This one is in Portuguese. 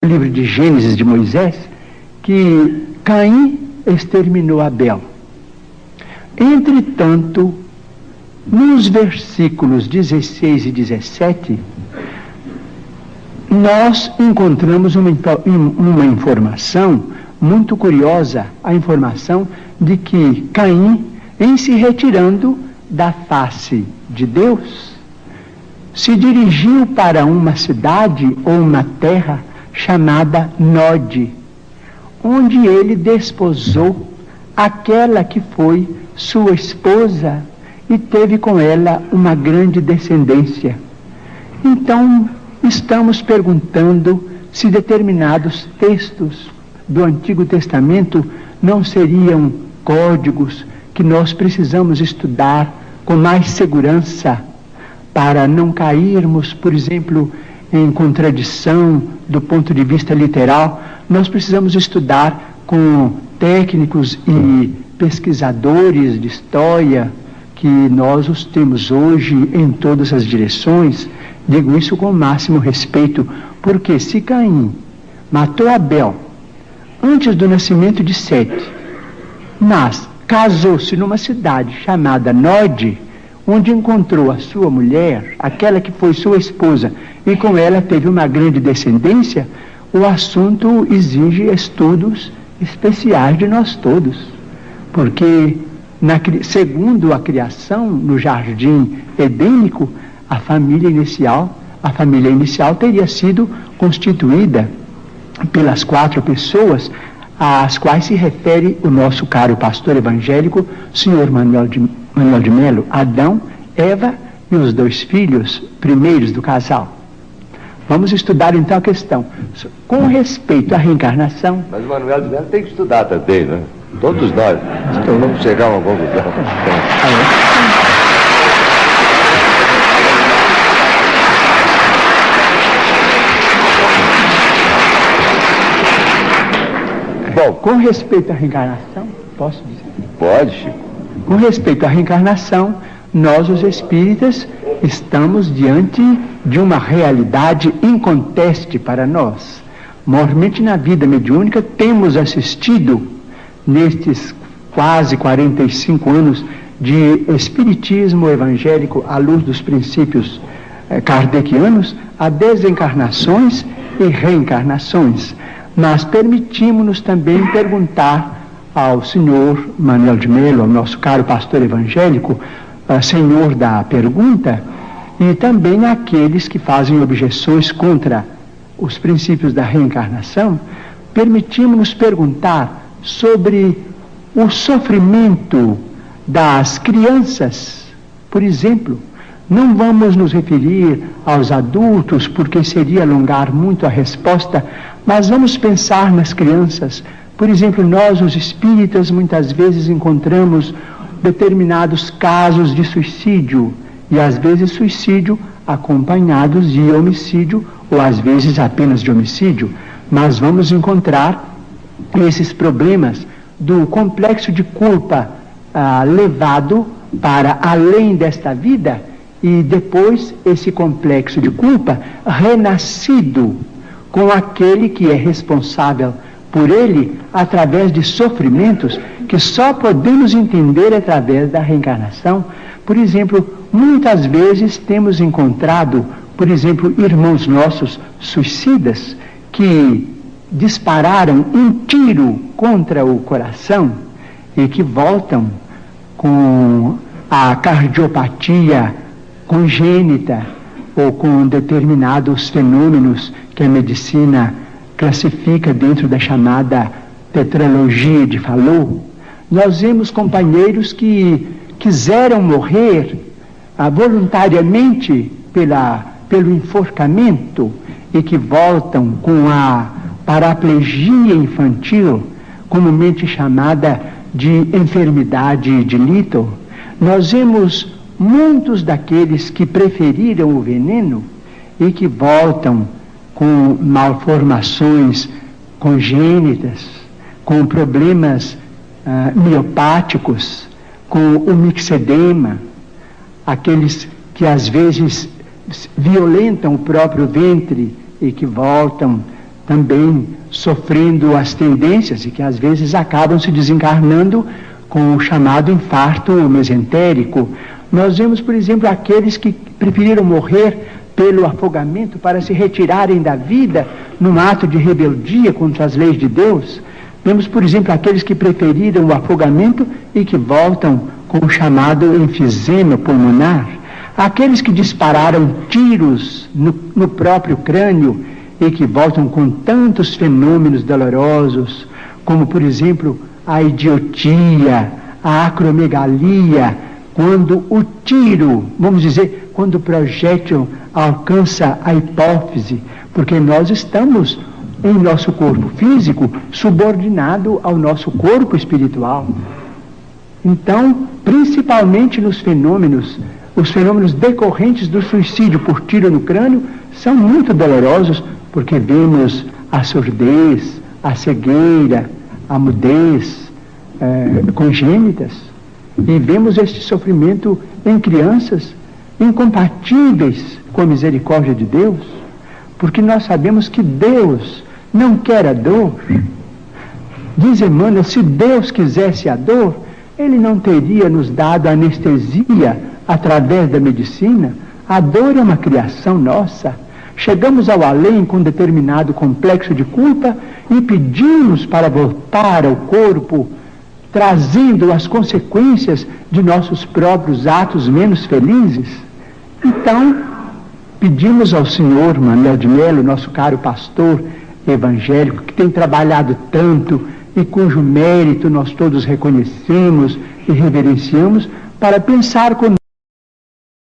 livro de Gênesis de Moisés, que Caim exterminou Abel. Entretanto, nos versículos 16 e 17, nós encontramos uma informação muito curiosa, a informação de que Caim, em se retirando da face de Deus, se dirigiu para uma cidade ou uma terra chamada Nod, onde ele desposou aquela que foi sua esposa e teve com ela uma grande descendência. Então, estamos perguntando se determinados textos do Antigo Testamento não seriam códigos que nós precisamos estudar com mais segurança para não cairmos, por exemplo, em contradição do ponto de vista literal. Nós precisamos estudar com técnicos e pesquisadores de história, que nós os temos hoje em todas as direções. Digo isso com o máximo respeito, porque se Caim matou Abel antes do nascimento de Sete, mas casou-se numa cidade chamada Nod, onde encontrou a sua mulher, aquela que foi sua esposa, e com ela teve uma grande descendência, o assunto exige estudos especiais de nós todos, porque segundo a criação no jardim edênico, a família inicial teria sido constituída pelas 4 pessoas às quais se refere o nosso caro pastor evangélico, senhor Manuel de Melo: Adão, Eva e os 2 filhos primeiros do casal. Vamos estudar então a questão com respeito à reencarnação. Mas o Manuel de Melo tem que estudar também, né? Todos nós. Então vamos chegar a uma conclusão. Bom, com respeito à reencarnação, posso dizer? Pode, Chico. Com respeito à reencarnação, nós, os espíritas, estamos diante de uma realidade inconteste para nós. Mormente na vida mediúnica, temos assistido, nestes quase 45 anos de espiritismo evangélico à luz dos princípios kardecianos, a desencarnações e reencarnações. Mas permitimos-nos também perguntar ao senhor Manuel de Melo, ao nosso caro pastor evangélico, senhor da pergunta, e também àqueles que fazem objeções contra os princípios da reencarnação, permitimos-nos perguntar sobre o sofrimento das crianças, por exemplo. Não vamos nos referir aos adultos, porque seria alongar muito a resposta, mas vamos pensar nas crianças. Por exemplo, nós, os espíritas, muitas vezes encontramos determinados casos de suicídio, e às vezes suicídio acompanhados de homicídio, ou às vezes apenas de homicídio. Mas vamos encontrar esses problemas do complexo de culpa levado para além desta vida, e depois esse complexo de culpa renascido com aquele que é responsável por ele através de sofrimentos que só podemos entender através da reencarnação. Por exemplo, muitas vezes temos encontrado, por exemplo, irmãos nossos suicidas que dispararam um tiro contra o coração e que voltam com a cardiopatia congênita ou com determinados fenômenos que a medicina classifica dentro da chamada tetralogia de Fallot. Nós vemos companheiros que quiseram morrer voluntariamente pelo enforcamento e que voltam com a paraplegia infantil, comumente chamada de enfermidade de Little. Nós vemos muitos daqueles que preferiram o veneno e que voltam com malformações congênitas, com problemas miopáticos, com o mixedema, aqueles que às vezes violentam o próprio ventre e que voltam também sofrendo as tendências e que às vezes acabam se desencarnando com o chamado infarto mesentérico. Nós vemos, por exemplo, aqueles que preferiram morrer pelo afogamento para se retirarem da vida num ato de rebeldia contra as leis de Deus. Vemos, por exemplo, aqueles que preferiram o afogamento e que voltam com o chamado enfisema pulmonar. Aqueles que dispararam tiros no próprio crânio e que voltam com tantos fenômenos dolorosos, como, por exemplo, a idiotia, a acromegalia, quando o tiro, vamos dizer, quando o projétil alcança a hipófise, porque nós estamos em nosso corpo físico subordinado ao nosso corpo espiritual. Então, principalmente nos fenômenos, os fenômenos decorrentes do suicídio por tiro no crânio são muito dolorosos, porque vemos a surdez, a cegueira, a mudez congênitas, e vemos este sofrimento em crianças incompatíveis com a misericórdia de Deus, porque nós sabemos que Deus não quer a dor. Diz Emmanuel, se Deus quisesse a dor, Ele não teria nos dado anestesia através da medicina. A dor é uma criação nossa. Chegamos ao além com determinado complexo de culpa e pedimos para voltar ao corpo, trazendo as consequências de nossos próprios atos menos felizes. Então, pedimos ao Senhor Manuel de Melo, nosso caro pastor evangélico, que tem trabalhado tanto e cujo mérito nós todos reconhecemos e reverenciamos, para pensar conosco